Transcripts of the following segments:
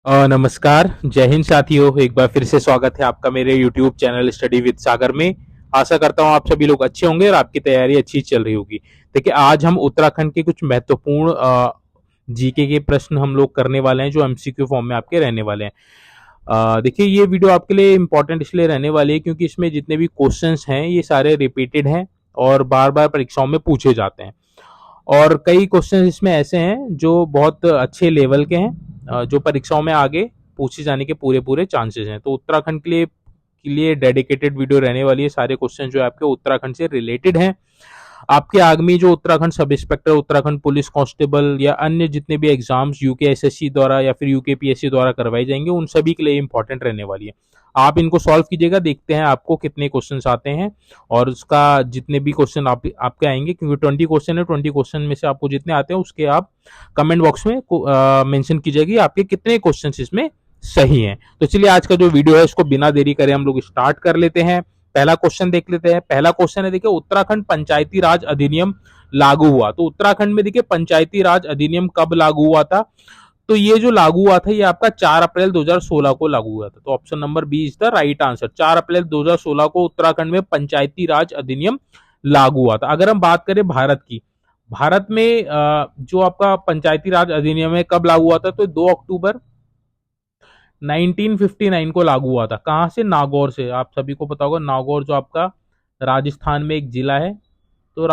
नमस्कार, जय हिंद साथियों। एक बार फिर से स्वागत है आपका मेरे YouTube चैनल स्टडी विद सागर में। आशा करता हूँ आप सभी लोग अच्छे होंगे और आपकी तैयारी अच्छी चल रही होगी। देखिए, आज हम उत्तराखंड के कुछ महत्वपूर्ण जीके के प्रश्न हम लोग करने वाले हैं जो एमसीक्यू फॉर्म में आपके रहने वाले हैं। देखिए, ये वीडियो आपके लिए इम्पोर्टेंट इसलिए रहने वाली है क्योंकि इसमें जितने भी क्वेश्चंस हैं ये सारे रिपीटेड हैं और बार बार परीक्षाओं में पूछे जाते हैं। और कई क्वेश्चन इसमें ऐसे हैं जो बहुत अच्छे लेवल के हैं, जो परीक्षाओं में आगे पूछे जाने के पूरे पूरे चांसेस हैं। तो उत्तराखंड के लिए डेडिकेटेड वीडियो रहने वाली है। सारे क्वेश्चन जो है आपके उत्तराखंड से रिलेटेड हैं। आपके आगामी जो Uttarakhand sub inspector, Uttarakhand police constable या अन्य जितने भी एग्जाम्स यूके एसएससी द्वारा या फिर यूके पीएससी द्वारा करवाई जाएंगे, उन सभी के लिए इंपॉर्टेंट रहने वाली है। आप इनको सॉल्व कीजिएगा, देखते हैं आपको कितने क्वेश्चंस आते हैं और उसका जितने भी क्वेश्चन आपके आएंगे, क्योंकि 20 क्वेश्चन है, 20 क्वेश्चन में से आपको जितने आते हैं उसके आप कमेंट बॉक्स में मेंशन कीजिएगा कि आपके कितने क्वेश्चंस इसमें सही हैं। तो चलिए, आज का जो वीडियो है इसको बिना देरी करे हम लोग स्टार्ट कर लेते हैं। पहला क्वेश्चन देख लेते हैं। पहला क्वेश्चन है, देखिए, उत्तराखंड पंचायती राज अधिनियम लागू हुआ। तो उत्तराखंड में देखिए पंचायती राज अधिनियम कब लागू हुआ था? तो ये जो लागू हुआ था ये आपका 4 अप्रैल 2016 को लागू हुआ था। तो option number B is the right answer. 4 अप्रैल 2016 को उत्तराखंड में पंचायती राज अधिनियम लागू हुआ था। अगर हम बात करें भारत की, भारत में जो आपका पंचायती राज अधिनियम है कब लागू हुआ था? तो 2 अक्टूबर 1959 को लागू हुआ था। कहां से? नागौर से। आप सभी को पता होगा नागौर जो आपका राजस्थान में एक जिला है। तो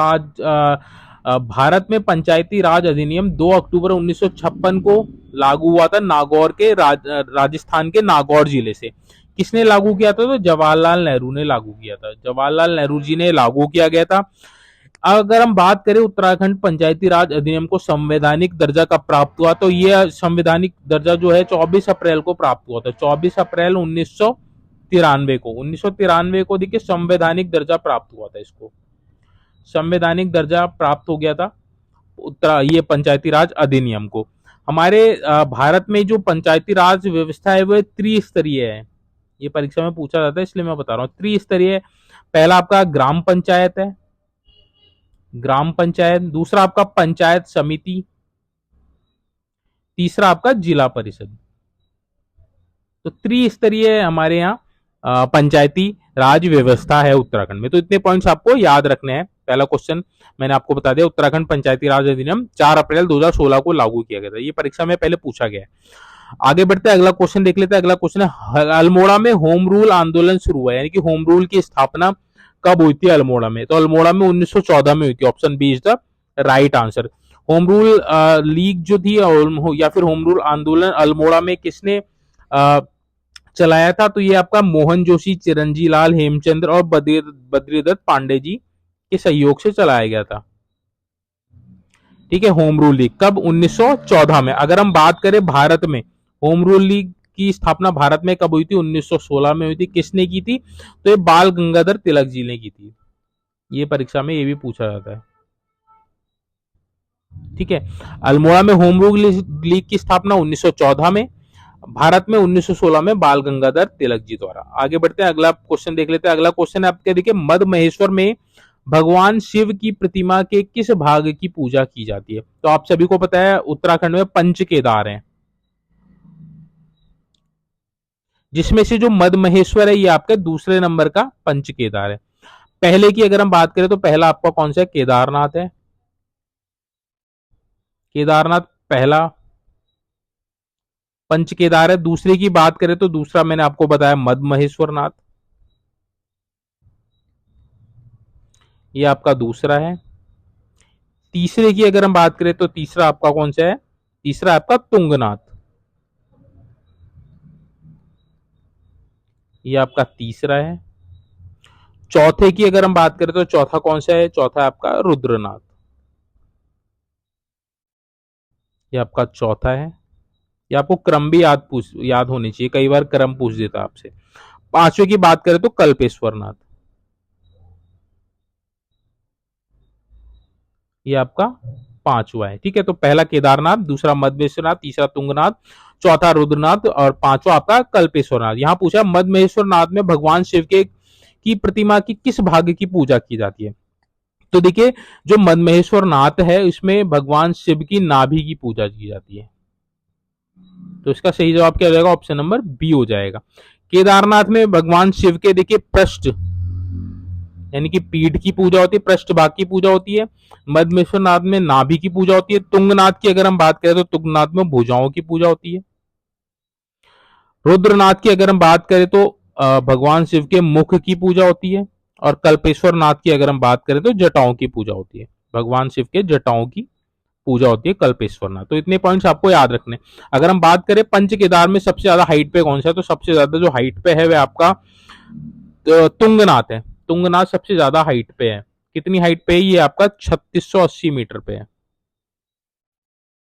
भारत में पंचायती राज अधिनियम 2 अक्टूबर 1956 को लागू हुआ था नागौर के राजस्थान के नागौर जिले से। किसने लागू किया था? तो जवाहरलाल नेहरू ने लागू किया था। जवाहरलाल नेहरू जी ने लागू किया गया था। अगर हम बात करें उत्तराखंड पंचायती राज अधिनियम को संवैधानिक दर्जा कब प्राप्त हुआ, तो यह संवैधानिक दर्जा जो है 24 अप्रैल को प्राप्त हुआ था। 24 अप्रैल 1993 को देखिए संवैधानिक दर्जा प्राप्त हुआ था। इसको संवैधानिक दर्जा प्राप्त हो गया था ये पंचायती राज अधिनियम को। हमारे भारत में जो पंचायती राज व्यवस्था है वो त्रिस्तरीय है। ये परीक्षा में पूछा जाता है इसलिए मैं बता रहा हूँ त्रिस्तरीय। पहला आपका ग्राम पंचायत है, ग्राम पंचायत। दूसरा आपका पंचायत समिति। तीसरा आपका जिला परिषद। तो त्रिस्तरीय हमारे यहाँ पंचायती राज व्यवस्था है उत्तराखंड में। तो इतने पॉइंट्स आपको याद रखने हैं। पहला क्वेश्चन मैंने आपको बता दिया, उत्तराखंड पंचायती राज अधिनियम 4 अप्रैल 2016 को लागू किया गया था। ये परीक्षा में पहले पूछा गया है। आगे बढ़ते हैं, अगला क्वेश्चन देख लेते हैं। अगला क्वेश्चन है, अल्मोड़ा में होम रूल आंदोलन शुरू हुआ, यानी कि होम रूल की स्थापना कब हुई थी अल्मोड़ा में? तो अल्मोड़ा में 1914 में हुई थी। Option B is the right answer. Home rule league जो थी या फिर होम रूल आंदोलन अल्मोड़ा में किसने चलाया था? तो ये आपका मोहन जोशी, चिरंजी लाल, हेमचंद्र और बद्रीदत्त पांडे जी के सहयोग से चलाया गया था। ठीक है, होम रूल लीग कब? 1914 में। अगर हम बात करें भारत में, होम रूल लीग की स्थापना भारत में कब हुई थी? 1916 में हुई थी। किसने की थी? तो ये बाल गंगाधर तिलक जी ने की थी। ये परीक्षा में ये भी पूछा जाता है। ठीक है, अल्मोड़ा में होम रूल लीग की स्थापना 1914 में, भारत में 1916 में बाल गंगाधर तिलक जी द्वारा। आगे बढ़ते हैं, अगला क्वेश्चन देख लेते हैं। अगला क्वेश्चन है आपके, देखिए, मद महेश्वर में भगवान शिव की प्रतिमा के किस भाग की पूजा की जाती है? तो आप सभी को पता है उत्तराखंड में पंच केदार हैं, जिसमें से जो मद महेश्वर है ये आपके दूसरे नंबर का पंच केदार है। पहले की अगर हम बात करें तो पहला आपका कौन सा है? केदारनाथ है। केदारनाथ पहला पंच केदार है। दूसरे की बात करें तो दूसरा मैंने आपको बताया मद महेश्वर नाथ, ये आपका दूसरा है। तीसरे की अगर हम बात करें तो तीसरा आपका कौन सा है? तीसरा आपका तुंगनाथ, ये आपका तीसरा है। चौथे की अगर हम बात करें तो चौथा कौन सा है? चौथा आपका रुद्रनाथ, ये आपका चौथा है। ये आपको क्रम भी याद होनी चाहिए, कई बार क्रम पूछ देता आपसे। पांचवे की बात करें तो कल्पेश्वर नाथ, ये आपका पांचवा है। ठीक है, तो पहला केदारनाथ, दूसरा मधमेश्वरनाथ, तीसरा तुंगनाथ, चौथा रुद्रनाथ और पांचवा आपका कल्पेश्वरनाथ। यहां पूछा मधमेश्वरनाथ में भगवान शिव के की प्रतिमा की किस भाग की पूजा की जाती है? तो देखिए, जो मधमेश्वर नाथ है इसमें भगवान शिव की नाभि की पूजा की जाती है। तो इसका सही जवाब क्या हो जाएगा, ऑप्शन नंबर बी हो जाएगा। केदारनाथ में भगवान शिव के देखिए पृष्ठ यानी कि पीठ की पूजा होती है, पृष्ठ भाग की पूजा होती है। मध्यमेश्वरनाथ में नाभि की पूजा होती है। तुंगनाथ की अगर हम बात करें तो तुंगनाथ में भुजाओं की पूजा होती है। रुद्रनाथ की अगर हम बात करें तो भगवान शिव के मुख की पूजा होती है। और कल्पेश्वर नाथ की अगर हम बात करें तो जटाओं की पूजा होती है। भगवान शिव के जटाओं की पूजा होती है कल्पेश्वर नाथ। तो इतने पॉइंट्स आपको याद रखने। अगर हम बात करें पंच केदार में सबसे ज्यादा हाइट पे कौन सा है, तो सबसे ज्यादा जो हाइट पे है वह आपका तुंगनाथ है। तुंगनाथ सबसे ज्यादा हाइट पे है। कितनी हाइट पे है ये आपका 3680 मीटर पे है।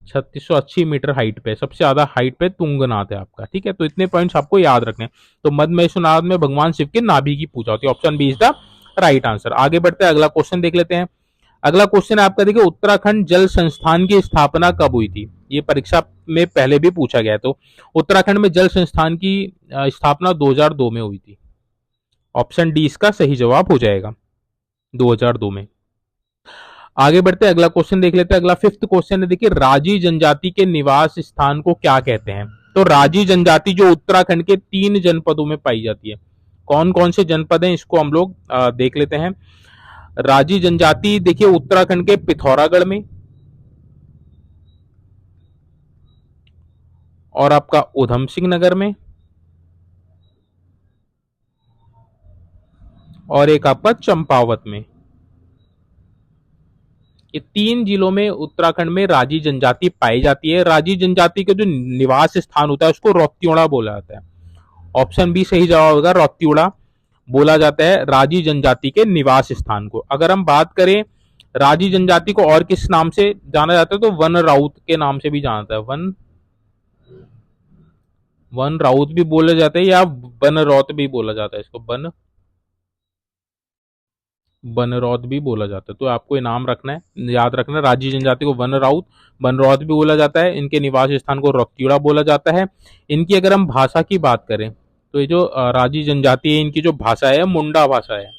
3680 मीटर हाइट पे, सबसे ज्यादा हाइट पे तुंगनाथ है आपका। ठीक है, तो इतने पॉइंट्स आपको याद रखने। तो मध्यमेश्वरनाथ में भगवान शिव के नाभि की पूजा होती है। Option B is the right answer. आगे बढ़ते हैं, अगला क्वेश्चन देख लेते हैं। अगला क्वेश्चन है आपका, देखिए उत्तराखंड जल संस्थान की स्थापना कब हुई थी। ये परीक्षा में पहले भी पूछा गया। तो उत्तराखंड में जल संस्थान की स्थापना 2002 में हुई थी। ऑप्शन डी इसका सही जवाब हो जाएगा, 2002 में। आगे बढ़ते हैं, अगला क्वेश्चन देख लेते हैं। अगला फिफ्थ क्वेश्चन है, देखिए राजी जनजाति के निवास स्थान को क्या कहते हैं। तो राजी जनजाति जो उत्तराखंड के 3 जनपदों में पाई जाती है। कौन कौन से जनपद हैं इसको हम लोग देख लेते हैं। राजी जनजाति देखिए उत्तराखंड के पिथौरागढ़ में, और आपका उधम सिंह नगर में, और एक आपका चंपावत में। ये 3 जिलों में उत्तराखंड में राजी जनजाति पाई जाती है। राजी जनजाति का जो निवास स्थान होता है उसको रौत्योड़ा बोला जाता है। ऑप्शन बी सही जवाब होगा, रौत्योड़ा बोला जाता है राजी जनजाति के निवास स्थान को। अगर हम बात करें राजी जनजाति को और किस नाम से जाना जाता है, तो वन राउत के नाम से भी जाना जाता है। वन राउत भी बोला जाता है, या वन रौत भी बोला जाता है। इसको बनरौत भी बोला जाता है। तो आपको ये नाम रखना है, याद रखना है। राजी जनजाति को वन राउत, बनरौत भी बोला जाता है। इनके निवास स्थान को रौत्योड़ा बोला जाता है। इनकी अगर हम भाषा की बात करें तो ये जो राजी जनजाति है, इनकी जो भाषा है मुंडा भाषा है।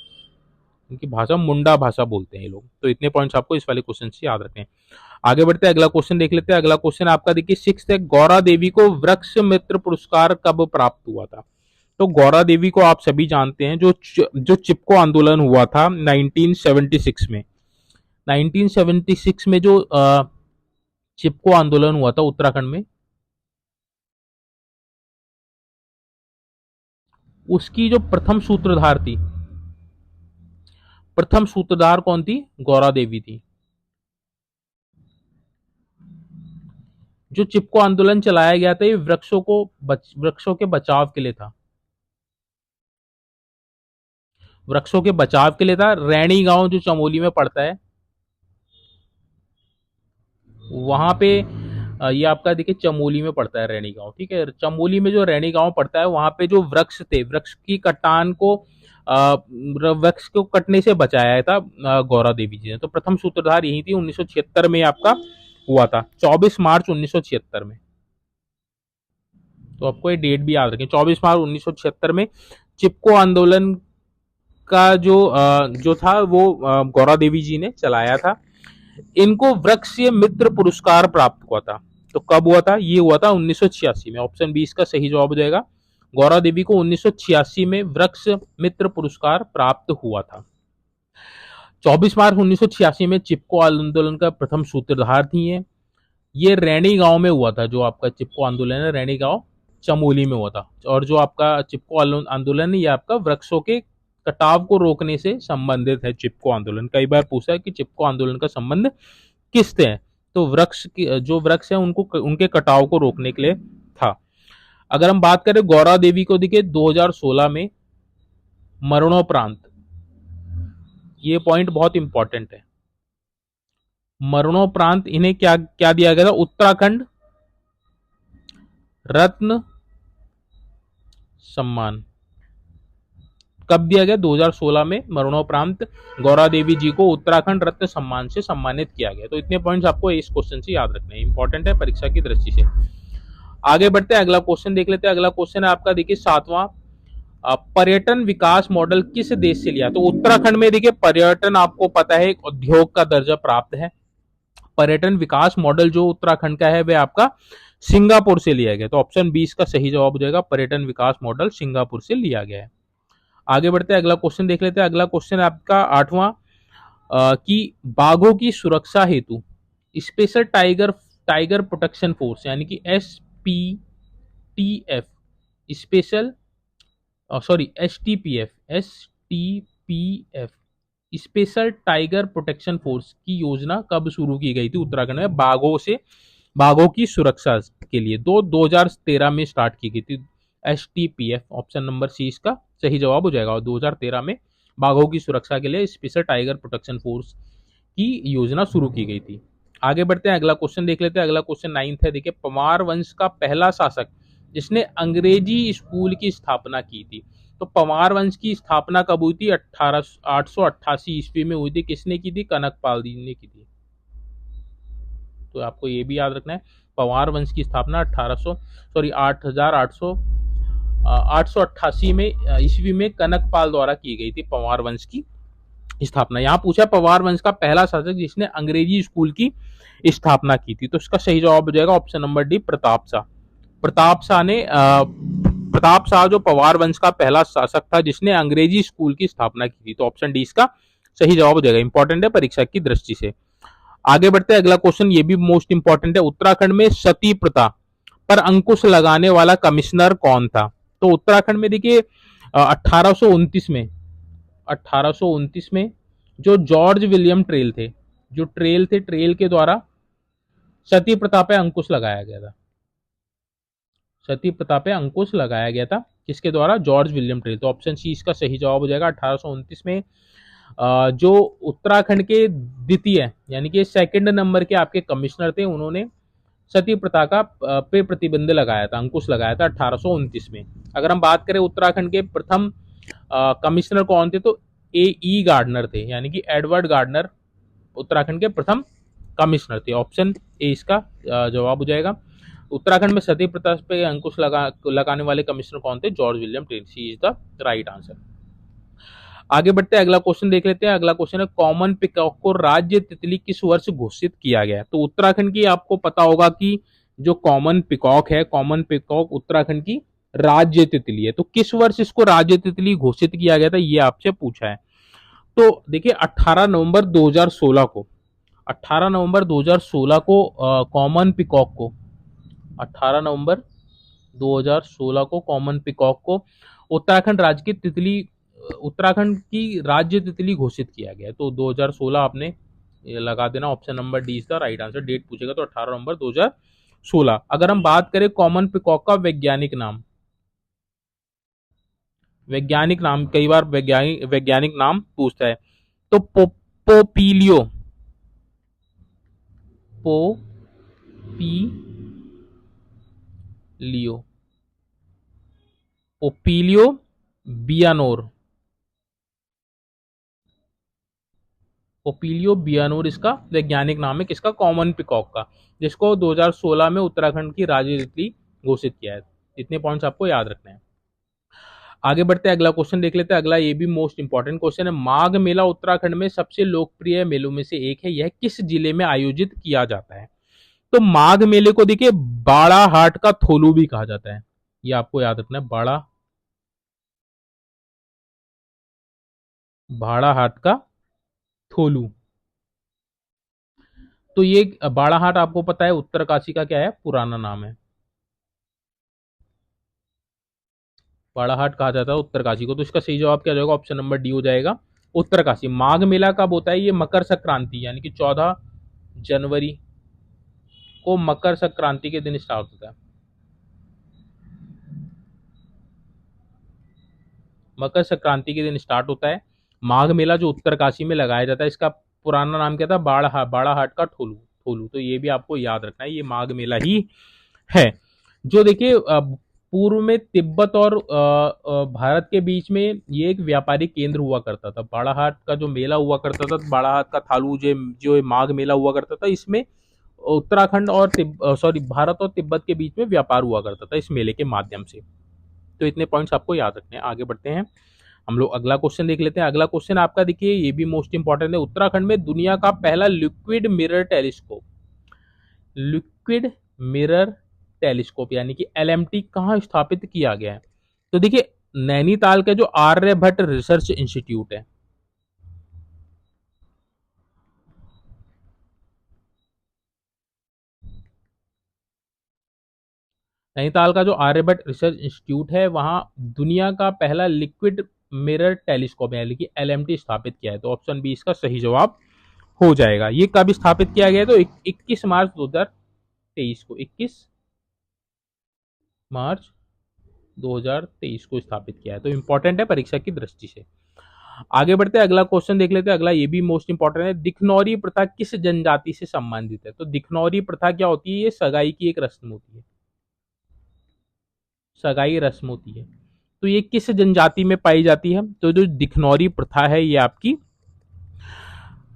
इनकी भाषा मुंडा भाषा बोलते हैं ये लोग। तो इतने पॉइंट्स आपको इस वाले क्वेश्चन से याद रखने हैं। आगे बढ़ते हैं, अगला क्वेश्चन देख लेते हैं। अगला क्वेश्चन आपका देखिए सिक्स्थ है, गौरा देवी को वृक्ष मित्र पुरस्कार कब प्राप्त हुआ था। तो गौरा देवी को आप सभी जानते हैं, जो चिपको आंदोलन हुआ था 1976 में। 1976 में जो चिपको आंदोलन हुआ था उत्तराखंड में, उसकी जो प्रथम सूत्रधार कौन थी, गौरा देवी थी। जो चिपको आंदोलन चलाया गया था ये वृक्षों के बचाव के लिए था। वृक्षों के बचाव के लिए था। रैणी गांव जो चमोली में पड़ता है, वहां पे ये आपका देखिए चमोली में पड़ता है रैणी गांव। ठीक है, चमोली में जो रैणी गांव पड़ता है वहां पे जो वृक्ष थे, वृक्ष की कटान को वृक्ष को कटने से बचाया था गौरा देवी जी ने। तो प्रथम सूत्रधार यही थी। 1976 में आपका हुआ था, 24 मार्च 1976 में। तो आपको ये डेट भी याद रखें, 24 मार्च 1976 में चिपको आंदोलन का जो था वो गौरा देवी जी ने चलाया था। इनको वृक्ष मित्र पुरस्कार प्राप्त हुआ था। तो कब हुआ था, ये हुआ था 1986 में। ऑप्शन बी इसका सही जवाब हो जाएगा। गौरा देवी को 1986 में वृक्ष मित्र पुरस्कार प्राप्त हुआ था। 24 मार्च 1986 में चिपको आंदोलन का प्रथम सूत्रधार थी ये रैणी गांव में हुआ था। जो आपका चिपको आंदोलन है, रैणी गांव चमोली में हुआ था। और जो आपका चिपको आंदोलन है ये आपका वृक्षों के कटाव को रोकने से संबंधित है। चिपको आंदोलन कई बार पूछा है कि चिपको आंदोलन का संबंध किससे है, तो जो वृक्ष है उनको उनके कटाव को रोकने के लिए था। अगर हम बात करें गौरा देवी को, देखिए 2016 में मरणोपरांत, ये पॉइंट बहुत इंपॉर्टेंट है। मरणोपरांत इन्हें क्या क्या दिया गया था, उत्तराखंड रत्न सम्मान। कब दिया गया, 2016 में मरणोपरांत गौरा देवी जी को उत्तराखंड रत्न सम्मान से सम्मानित किया गया। तो इतने पॉइंट्स आपको इस क्वेश्चन से याद रखने हैं, इंपॉर्टेंट है परीक्षा की दृष्टि से। आगे बढ़ते हैं, अगला क्वेश्चन देख लेते हैं। अगला क्वेश्चन है आपका देखिए 7वां, पर्यटन विकास मॉडल किस देश से लिया। तो उत्तराखंड में देखिए पर्यटन आपको पता है एक उद्योग का दर्जा प्राप्त है। पर्यटन विकास मॉडल जो उत्तराखंड का है वह आपका सिंगापुर से लिया गया। तो ऑप्शन 20 का सही जवाब हो जाएगा, पर्यटन विकास मॉडल सिंगापुर से लिया गया है। आगे बढ़ते हैं, अगला क्वेश्चन देख लेते हैं। अगला क्वेश्चन है आपका 8वां, कि बाघों की सुरक्षा हेतु special tiger tiger protection force यानी कि SPTF, special sorry STPF special tiger protection force की योजना कब शुरू की गई थी उत्तराखंड में बाघों की सुरक्षा के लिए? 2013 में स्टार्ट की गई थी STPF। ऑप्शन नंबर सी इसका सही जवाब हो जाएगा। और 2013 में बाघों की सुरक्षा के लिए स्पेशल टाइगर प्रोटेक्शन फोर्स की योजना शुरू की गई थी। आगे बढ़ते हैं, अगला क्वेश्चन देख लेते हैं। अगला क्वेश्चन 9th है, देखिए पंवार वंश का पहला शासक जिसने अंग्रेजी स्कूल की स्थापना की थी। तो पंवार वंश की स्थापना कब हुई थी? 888 ईस्वी में हुई थी। किसने की थी? कनकपाल जी ने की थी। तो आपको ये भी याद रखना है, पंवार वंश की स्थापना 888 में ईस्वी में कनकपाल द्वारा की गई थी पंवार वंश की स्थापना। यहाँ पूछा पंवार वंश का पहला शासक जिसने अंग्रेजी स्कूल की स्थापना की थी। तो इसका सही जवाब हो जाएगा option number D, Pratap Shah. Pratap Shah जो पंवार वंश का पहला शासक था जिसने अंग्रेजी स्कूल की स्थापना की थी। तो ऑप्शन डी इसका सही जवाब हो जाएगा। इंपॉर्टेंट है परीक्षा की दृष्टि से। आगे बढ़ते हैं, अगला क्वेश्चन ये भी मोस्ट इंपॉर्टेंट है। उत्तराखंड में सती प्रथा पर अंकुश लगाने वाला कमिश्नर कौन था? तो उत्तराखंड में देखिए 1829 में जो जॉर्ज विलियम ट्रेल थे, ट्रेल के द्वारा सती प्रथा पे अंकुश लगाया गया था। सती प्रथा पे अंकुश लगाया गया था किसके द्वारा? George William trail. तो ऑप्शन सी इसका सही जवाब हो जाएगा। 1829 में जो उत्तराखंड के द्वितीय यानी कि सेकंड नंबर के आपके कमिश्नर थे, उन्होंने सती प्रथा का पे प्रतिबंध लगाया था, अंकुश लगाया था 1829 में। अगर हम बात करें उत्तराखंड के प्रथम कमिश्नर कौन थे, तो E गार्डनर थे, यानी कि एडवर्ड गार्डनर उत्तराखंड के प्रथम कमिश्नर थे। ऑप्शन ए इसका जवाब हो जाएगा। उत्तराखंड में सती प्रथा पे अंकुश लगाने वाले कमिश्नर कौन थे? George William Traill. C is the right answer. आगे बढ़ते हैं, अगला क्वेश्चन देख लेते हैं। अगला क्वेश्चन है, कॉमन पिकॉक को राज्य तितली किस वर्ष घोषित किया गया? तो उत्तराखंड की आपको पता होगा कि जो कॉमन पिकॉक है, कॉमन पिकॉक उत्तराखंड की राज्य तितली है। तो किस वर्ष इसको राज्य तितली घोषित किया गया था, ये आपसे पूछा है। तो देखिए 18 नवंबर 2016 को 18 नवंबर 2016 को कॉमन पिकॉक को 18 नवंबर 2016 को कॉमन पिकॉक को उत्तराखंड की राज्य तितली घोषित किया गया। तो 2016 आपने लगा देना। Option number D is the right answer. Date पूछेगा तो 18 नवंबर 2016। अगर हम बात करें कॉमन पिकॉक का वैज्ञानिक नाम कई बार वैज्ञानिक नाम पूछता है। तो पोपीलियो बियानोर बियानोर इसका वैज्ञानिक नाम है, किसका? कॉमन पिकॉक का, जिसको 2016 में उत्तराखंड की राज्य तितली घोषित किया है। इतने पॉइंट्स आपको याद रखने हैं। आगे बढ़ते हैं, अगला क्वेश्चन देख लेते हैं। अगला ये भी मोस्ट इंपॉर्टेंट क्वेश्चन है। माघ मेला उत्तराखंड में सबसे लोकप्रिय मेलों में से एक है। यह किस जिले में आयोजित किया जाता है? तो माघ मेले को देखिए बाड़ाहाट का थोलू भी कहा जाता है, ये आपको याद रखना है। बाड़ाहाट का थोलू। तो ये बाड़ाहाट आपको पता है उत्तरकाशी का क्या है? पुराना नाम है। बाड़ाहाट कहा जाता है उत्तरकाशी को। तो इसका सही जवाब क्या हो जाएगा? ऑप्शन नंबर डी हो जाएगा, उत्तरकाशी। माघ मेला कब होता है? ये मकर संक्रांति यानी कि 14 जनवरी को मकर संक्रांति के दिन स्टार्ट होता है। मकर संक्रांति के दिन स्टार्ट होता है माघ मेला, जो उत्तरकाशी में लगाया जाता है। इसका पुराना नाम क्या था? बाड़ाहाट का ठोलू। तो ये भी आपको याद रखना है, ये माघ मेला ही है। जो देखिए पूर्व में तिब्बत और भारत के बीच में ये एक व्यापारिक केंद्र हुआ करता था। बाड़ाहाट का जो मेला हुआ करता था, बाड़ाहाट का थालू जो माघ मेला हुआ करता था, इसमें उत्तराखंड और भारत और तिब्बत के बीच में व्यापार हुआ करता था इस मेले के माध्यम से। तो इतने पॉइंट्स आपको याद रखने हैं। आगे बढ़ते हैं, हम लोग अगला क्वेश्चन देख लेते हैं। अगला क्वेश्चन आपका देखिए ये भी मोस्ट इंपॉर्टेंट है। उत्तराखंड में दुनिया का पहला लिक्विड मिरर टेलीस्कोप यानी कि एलएमटी कहाँ स्थापित किया गया है? तो देखिए नैनीताल का जो आर्यभट्ट रिसर्च इंस्टीट्यूट है, नैनीताल का जो आर्यभट्ट रिसर्च इंस्टीट्यूट है वहां दुनिया का पहला लिक्विड मिरर टेलीस्कोप यानी कि एलएमटी स्थापित किया है। तो ऑप्शन बी इसका सही जवाब हो जाएगा। ये कब स्थापित किया गया है? तो 21 मार्च 2023 को, 21 मार्च 2023 को स्थापित किया है। तो इंपॉर्टेंट है परीक्षा की दृष्टि से। आगे बढ़ते हैं, अगला क्वेश्चन देख लेते हैं। अगला ये भी मोस्ट इंपॉर्टेंट है। दिखनौरी प्रथा किस जनजाति से संबंधित है? तो दिखनौरी प्रथा क्या होती है? ये सगाई की एक रस्म होती है, सगाई रस्म होती है। तो ये किस जनजाति में पाई जाती है? तो जो दिखनौरी प्रथा है ये आपकी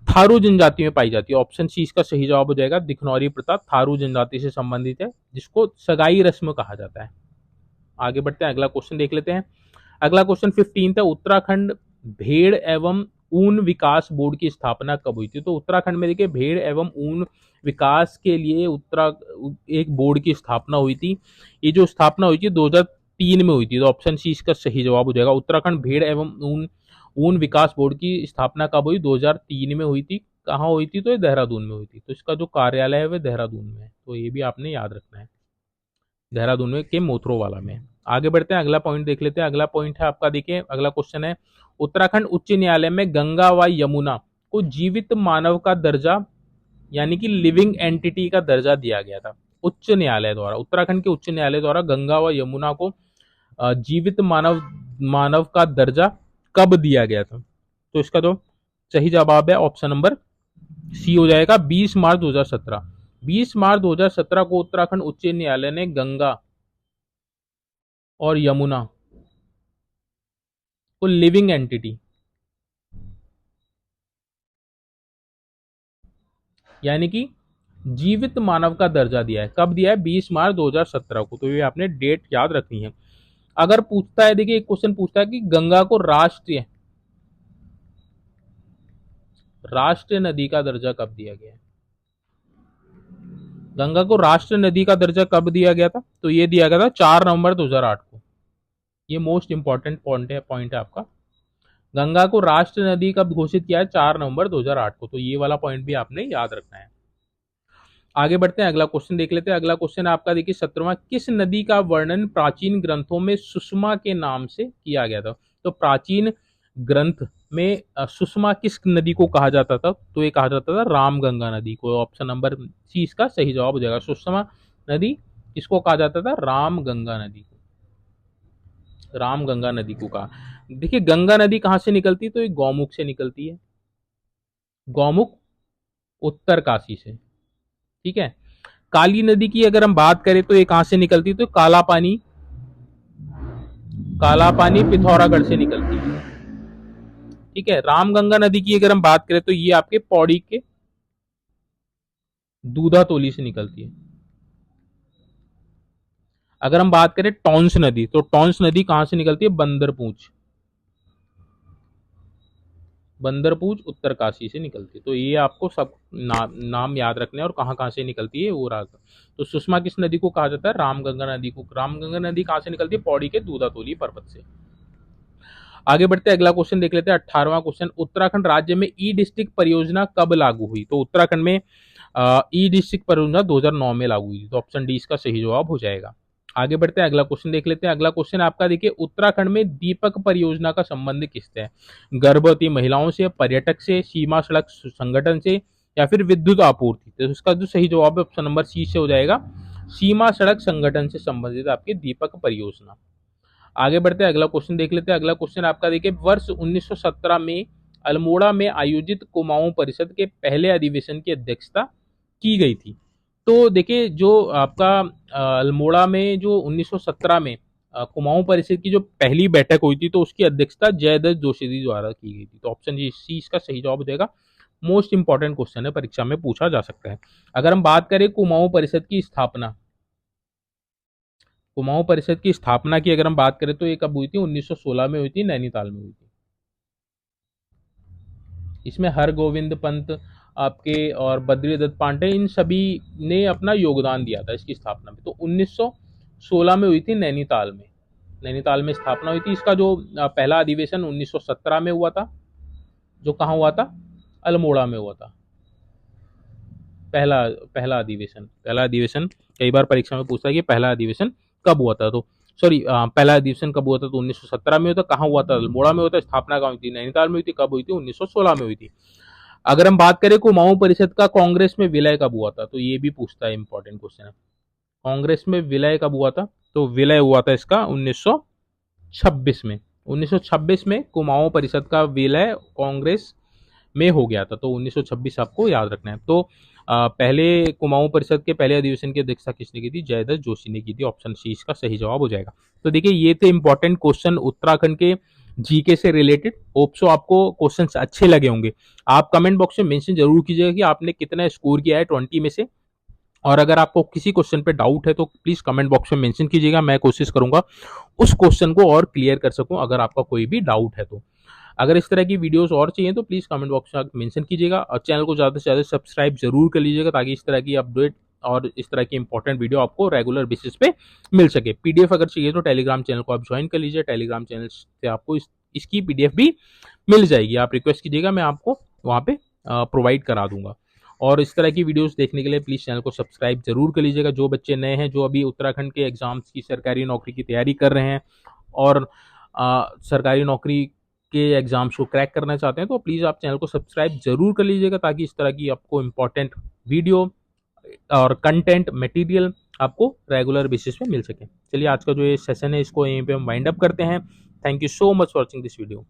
थारू जनजाति में पाई जाती है। ऑप्शन सी इसका सही जवाब हो जाएगा। दिखनौरी प्रथा थारू जनजाति से संबंधित है, जिसको सगाई रस्म कहा जाता है। आगे बढ़ते हैं, अगला क्वेश्चन देख लेते हैं। अगला क्वेश्चन 15 है। उत्तराखंड भेड़ एवं ऊन विकास बोर्ड की स्थापना कब हुई थी? तो उत्तराखंड में देखिए भेड़ एवं ऊन विकास के लिए एक बोर्ड की स्थापना हुई थी। ये जो स्थापना हुई थी 2003 में हुई थी। तो ऑप्शन सी इसका सही जवाब हो जाएगा। उत्तराखंड भेड़ एवं ऊन ऊन विकास बोर्ड की स्थापना कब हुई? 2003 में हुई थी। कहाँ हुई थी? तो ये देहरादून में हुई थी। तो इसका जो कार्यालय है वह देहरादून में है। तो ये भी आपने याद रखना है, देहरादून में के मोथरोवाला में। आगे बढ़ते हैं, अगला पॉइंट देख लेते हैं। अगला पॉइंट है आपका, देखिए अगला क्वेश्चन है। उत्तराखंड उच्च न्यायालय में गंगा व यमुना को जीवित मानव का दर्जा यानी कि लिविंग एंटिटी का दर्जा दिया गया था उच्च न्यायालय द्वारा। उत्तराखंड के उच्च न्यायालय द्वारा गंगा व यमुना को जीवित मानव मानव का दर्जा कब दिया गया था? तो इसका जो सही जवाब है ऑप्शन नंबर सी हो जाएगा, 20 मार्च 2017। 20 मार्च 2017 को उत्तराखंड उच्च न्यायालय ने गंगा और यमुना को लिविंग एंटिटी यानी कि जीवित मानव का दर्जा दिया है। कब दिया है? 20 मार्च 2017 को। तो ये आपने डेट याद रखनी है। अगर पूछता है, देखिए एक क्वेश्चन पूछता है कि गंगा को राष्ट्रीय राष्ट्रीय नदी का दर्जा कब दिया गया है? गंगा को राष्ट्रीय नदी का दर्जा कब दिया गया था? तो ये दिया गया था 4 नवंबर 2008 को। ये मोस्ट इंपॉर्टेंट पॉइंट है आपका। गंगा को राष्ट्रीय नदी कब घोषित किया है? 4 नवंबर 2008 को। तो ये वाला पॉइंट भी आपने याद रखना है। आगे बढ़ते हैं, अगला क्वेश्चन देख लेते हैं। अगला क्वेश्चन आपका देखिए 17वां। किस नदी का वर्णन प्राचीन ग्रंथों में सुषमा के नाम से किया गया था? तो प्राचीन ग्रंथ में सुषमा किस नदी को कहा जाता था? तो ये कहा जाता था रामगंगा नदी को। ऑप्शन नंबर सी इसका सही जवाब हो जाएगा। सुषमा नदी किसको कहा जाता था? रामगंगा नदी को, रामगंगा नदी को कहा। देखिए गंगा नदी कहाँ से निकलती है? तो ये गौमुख से निकलती है, गौमुख उत्तरकाशी से। ठीक है। काली नदी की अगर हम बात करें तो ये कहां से निकलती है? तो काला पानी पिथौरागढ़ से निकलती है। ठीक है। रामगंगा नदी की अगर हम बात करें तो ये आपके पौड़ी के दूधातोली से निकलती है। अगर हम बात करें टॉन्स नदी, तो टॉन्स नदी कहां से निकलती है? बंदरपूछ उत्तरकाशी से निकलती है। तो ये आपको सब नाम याद रखने हैं और कहां कहां से निकलती है वो रास्ता। तो सुषमा किस नदी को कहा जाता है? रामगंगा नदी को। रामगंगा नदी कहां से निकलती है? पौड़ी के दूधातोली पर्वत से। आगे बढ़ते हैं, अगला क्वेश्चन देख लेते हैं। 18वां क्वेश्चन। उत्तराखंड राज्य में ई डिस्ट्रिक्ट परियोजना कब लागू हुई? तो उत्तराखंड में ई डिस्ट्रिक्ट परियोजना 2009 में लागू हुई। तो ऑप्शन डी इसका सही जवाब हो जाएगा। आगे बढ़ते हैं, अगला क्वेश्चन देख लेते हैं। अगला क्वेश्चन आपका देखिए उत्तराखंड में दीपक परियोजना का संबंध किससे है? गर्भवती महिलाओं से, पर्यटक से, सीमा सड़क संगठन से, या फिर विद्युत आपूर्ति। तो इसका जो सही जवाब है ऑप्शन नंबर सी से हो जाएगा। सीमा सड़क संगठन से संबंधित आपकी दीपक परियोजना। आगे बढ़ते हैं, अगला क्वेश्चन देख लेते हैं। अगला क्वेश्चन आपका देखिए वर्ष 1917 में अल्मोड़ा में आयोजित कुमाऊं परिषद के पहले अधिवेशन की अध्यक्षता की गई थी। तो देखिए जो आपका अल्मोड़ा में जो 1917 में कुमाऊं परिषद की जो पहली बैठक हुई थी तो उसकी अध्यक्षता जयदत्त जोशी जी द्वारा की गई थी। तो ऑप्शन सी इसका सही जवाब हो जाएगा। मोस्ट इंपॉर्टेंट क्वेश्चन है, परीक्षा में पूछा जा सकता है। अगर हम बात करें कुमाऊं परिषद की स्थापना, कुमाऊं परिषद की स्थापना की अगर हम बात करें तो ये कब हुई थी? 1916 में हुई थी, नैनीताल में हुई थी। इसमें हरगोविंद पंत आपके और बद्रीदत्त पांडे, इन सभी ने अपना योगदान दिया था इसकी स्थापना में। तो 1916 में हुई थी नैनीताल में, नैनीताल में स्थापना हुई थी। इसका जो पहला अधिवेशन 1917 में हुआ था, जो कहाँ हुआ था, अल्मोड़ा में हुआ था। पहला पहला अधिवेशन कई बार परीक्षा में पूछता है कि पहला अधिवेशन कब हुआ था। तो सॉरी, पहला अधिवेशन कब हुआ था, तो 1917 में हुआ था। कहाँ हुआ था, अल्मोड़ा में हुआ था। स्थापना कहाँ हुई थी, नैनीताल में हुई थी। कब हुई थी, 1916 में हुई थी। अगर हम बात करें कुमाऊं परिषद का कांग्रेस में विलय कब हुआ था, तो ये भी पूछता है, इंपॉर्टेंट क्वेश्चन है। कांग्रेस में विलय कब हुआ था, तो विलय हुआ था इसका 1926 में। 1926 में कुमाऊं परिषद का विलय कांग्रेस में हो गया था। तो 1926 आपको याद रखना है। तो पहले कुमाऊं परिषद के पहले अधिवेशन की अध्यक्षता किसने की थी, जयदत्त जोशी ने की थी। ऑप्शन सी इसका सही जवाब हो जाएगा। तो देखिए, ये थे इंपॉर्टेंट क्वेश्चन उत्तराखंड के जीके से रिलेटेड। होप सो आपको क्वेश्चंस अच्छे लगे होंगे। आप कमेंट बॉक्स में मेंशन जरूर कीजिएगा कि आपने कितना स्कोर किया है 20 में से। और अगर आपको किसी क्वेश्चन पे डाउट है तो प्लीज कमेंट बॉक्स में मेंशन कीजिएगा। मैं कोशिश करूंगा उस क्वेश्चन को और क्लियर कर सकूं, अगर आपका कोई भी डाउट है तो। अगर इस तरह की वीडियोस और चाहिए तो प्लीज कमेंट बॉक्स में मेंशन कीजिएगा, और चैनल को ज़्यादा से ज़्यादा सब्सक्राइब जरूर कर लीजिएगा, ताकि इस तरह की अपडेट और इस तरह की इंपॉर्टेंट वीडियो आपको रेगुलर बेसिस पे मिल सके। पीडीएफ अगर चाहिए तो टेलीग्राम चैनल को आप ज्वाइन कर लीजिए। टेलीग्राम चैनल से आपको इसकी पीडीएफ भी मिल जाएगी। आप रिक्वेस्ट कीजिएगा, मैं आपको वहाँ पे प्रोवाइड करा दूंगा। और इस तरह की वीडियोस देखने के लिए प्लीज़ चैनल को सब्सक्राइब जरूर कर लीजिएगा। जो बच्चे नए हैं, जो अभी उत्तराखंड के एग्जाम्स की सरकारी नौकरी की तैयारी कर रहे हैं और सरकारी नौकरी के एग्जाम्स को क्रैक करना चाहते हैं, तो प्लीज़ आप चैनल को सब्सक्राइब जरूर कर लीजिएगा, ताकि इस तरह की आपको इंपॉर्टेंट वीडियो और कंटेंट मटेरियल आपको रेगुलर बेसिस पे मिल सके। चलिए, आज का जो ये सेशन है इसको यहीं पे हम वाइंड अप करते हैं। Thank you so much for watching this video.